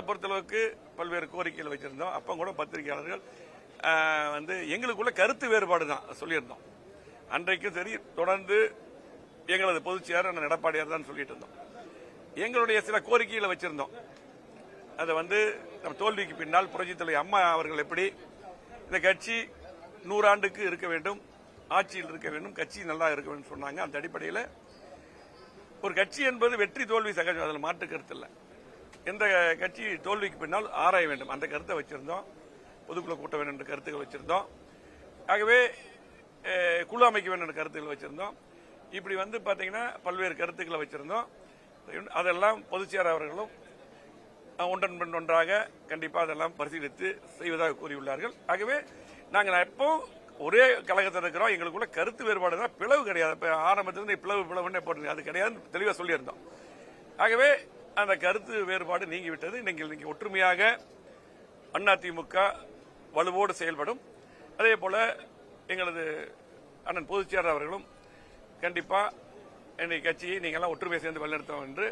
பொறுத்தளவுக்கு பல்வேறு கோரிக்கைகள் வச்சிருந்தோம். அப்ப கூட பத்திரிகையாளர்கள் எங்களுக்குள்ள கருத்து வேறுபாடு தான் சொல்லியிருந்தோம். அன்றைக்கும் சரி, தொடர்ந்து எங்களது பொதுச் செயலாளர் எடப்பாடியார் தான் சொல்லிட்டு இருந்தோம். எங்களுடைய சில கோரிக்கைகளை வச்சிருந்தோம். அதை நம்ம தோல்விக்கு பின்னால் புரட்சித் தலைவர் அம்மா அவர்கள் எப்படி இந்த கட்சி 100 ஆண்டுக்கு இருக்க வேண்டும், ஆட்சியில் இருக்க வேண்டும், கட்சி நல்லா இருக்க வேண்டும் சொன்னாங்க. அந்த அடிப்படையில் ஒரு கட்சி என்பது வெற்றி தோல்வி சகஜம், அதில் மாற்று கருத்து இல்லை. எந்த கட்சி தோல்விக்கு பின்னால் ஆராய வேண்டும் அந்த கருத்தை வச்சிருந்தோம். பொதுக்குழு கூட்ட வேண்டும் என்ற கருத்துக்கள் வச்சிருந்தோம். ஆகவே குழு அமைக்க வேண்டும் என்ற கருத்துக்கள் வச்சிருந்தோம். இப்படி பாத்தீங்கன்னா பல்வேறு கருத்துக்களை வச்சிருந்தோம். அதெல்லாம் பொதுச்செயலாளர் அவர்களும் ஒன்றன் பின் ஒன்றாக கண்டிப்பாக அதெல்லாம் பரிசீலித்து செய்வதாக கூறியுள்ளார்கள். ஆகவே நாங்கள் எப்போ ஒரே கழகத்தில் இருக்கிறோம். எங்களுக்குள்ள கருத்து வேறுபாடு தான், பிளவு கிடையாது. ஆரம்பத்திலிருந்து பிளவுன்னு போட்டு அது கிடையாது, தெளிவாக சொல்லியிருந்தோம். ஆகவே அந்த கருத்து வேறுபாடு நீங்கிவிட்டது. இன்னைக்கு ஒற்றுமையாக அதிமுக வலுவோடு செயல்படும். அதே போல எங்களது அண்ணன் பொதுச் செயலாளர் அவர்களும் கண்டிப்பா இன்னைக்கு கட்சியை நீங்கள்லாம் ஒற்றுமையை சேர்ந்து வழிநடத்தும் என்று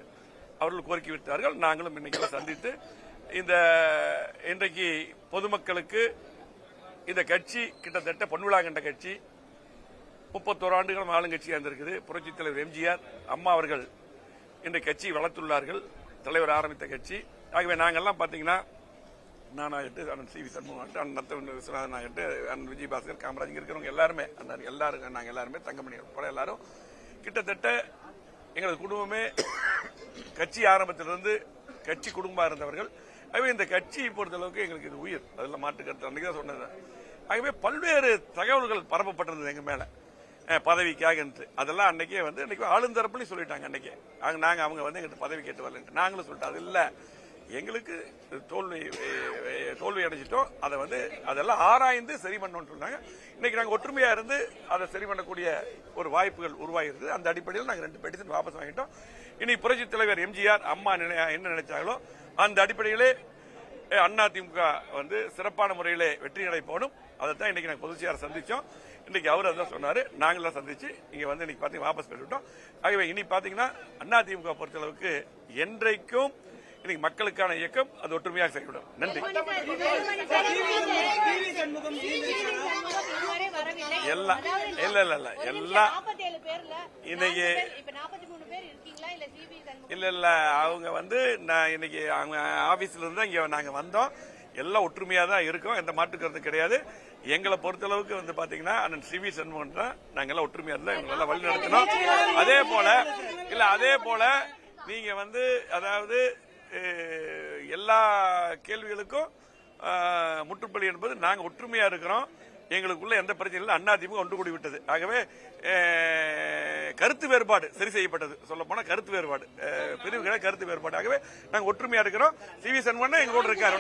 அவர்கள் கோரிக்கை விட்டார்கள். நாங்களும் இன்னைக்கெல்லாம் சந்தித்து இன்றைக்கு பொதுமக்களுக்கு இந்த கட்சி கிட்டத்தட்ட பொன்விழா கண்ட கட்சி, 31 ஆண்டுகளும் ஆளுங்கட்சியாக இருந்திருக்குது. புரட்சித் தலைவர் எம்ஜிஆர் அம்மா அவர்கள் இன்றைக்கு கட்சி வளர்த்துள்ளார்கள், தலைவர் ஆரம்பித்த கட்சி. ஆகவே நாங்கள்லாம் பாத்தீங்கன்னா நானாகட்டு, அண்ணன் சி வி சண்முகம், அண்ணன் நத்தவன் விஸ்வநாதன் ஆகட்டு, அண்ணன் விஜயபாஸ்கர், காமராஜ் இருக்கிறவங்க எல்லாருமே நாங்கள் எல்லாருமே தங்கமணி போல எல்லாரும் கிட்டத்தட்ட எங்களது குடும்பமே கட்சி ஆரம்பத்திலிருந்து கட்சி குடும்பமாக இருந்தவர்கள். ஆகவே இந்த கட்சியை பொறுத்தளவுக்கு எங்களுக்கு இது உயிர், அதெல்லாம் மாற்று கருத்து அன்றைக்கு தான் சொன்னது. ஆகவே பல்வேறு தகவல்கள் பரப்பப்பட்டிருந்தது எங்க மேல பதவிக்காக என்று. அதெல்லாம் அன்னைக்கு ஆளுந்தரப்புலையும் சொல்லிட்டாங்க. அன்னைக்கு நாங்க அவங்க எங்கிட்ட பதவி கேட்டு வரல, நாங்களும் சொல்லிட்டோம். அது இல்ல, எங்களுக்கு தோல்வி அடைஞ்சிட்டோம், அதை அதெல்லாம் ஆராய்ந்து சரி பண்ணணும்னு சொன்னாங்க. இன்னைக்கு நாங்க ஒற்றுமையா இருந்து அதை சரி பண்ணக்கூடிய ஒரு வாய்ப்புகள் உருவாகிருக்கு. அந்த அடிப்படையில் நாங்க 2 பெட்டிஷன் வாபஸ் வாங்கிட்டோம். இனி புரட்சித் தலைவர் எம்ஜிஆர் அம்மா என்ன நினைச்சாங்களோ அந்த அடிப்படையிலே அதிமுக சிறப்பான முறையிலே வெற்றி நடை போகணும். அதைத்தான் இன்னைக்கு நாங்கள் பொதுச் செயலாளர் சந்திச்சோம். இன்னைக்கு அவர் அதான் சொன்னாரு, நாங்களாம் சந்திச்சு இங்க இன்னைக்கு பாத்தீங்கன்னா வாபஸ் பெற்றுட்டோம். ஆகவே இனி பாத்தீங்கன்னா அதிமுக பொறுத்தளவுக்கு என்றைக்கும் இன்னைக்கு மக்களுக்கான இயக்கம் அது ஒற்றுமையாக செயல்படும். நன்றி. எல்லாம் இன்னைக்கு இல்ல அவங்க நான் இன்னைக்கு அவங்க ஆபீஸ்ல இருந்து இங்க நாங்க வந்தோம். எல்லாம் ஒற்றுமையா தான் இருக்கோம், எந்த மாற்று கருத்து கிடையாது. எங்களை பொறுத்தளவுக்கு பாத்தீங்கன்னா அண்ணன் சி வி சண்முகம் தான் நாங்க எல்லாம் ஒற்றுமையா இருந்தா எங்களை நல்லா வழி நடத்தணும். அதே போல நீங்க அதாவது எல்லா கேள்விகளுக்கும் முற்றுப்புள்ளி என்பது நாங்க ஒற்றுமையா இருக்கிறோம். எங்களுக்குள்ள எந்த பிரச்சனையும் இல்லை. அதிமுக ஒன்று கூடி விட்டது. ஆகவே கருத்து வேறுபாடு சரி செய்யப்பட்டது. சொல்ல போனா கருத்து வேறுபாடு பிரிவுகளை கருத்து வேறுபாடு. ஆகவே நாங்க ஒற்றுமையா இருக்கிறோம். சி வி சண்முகம் எங்களோட இருக்காரு.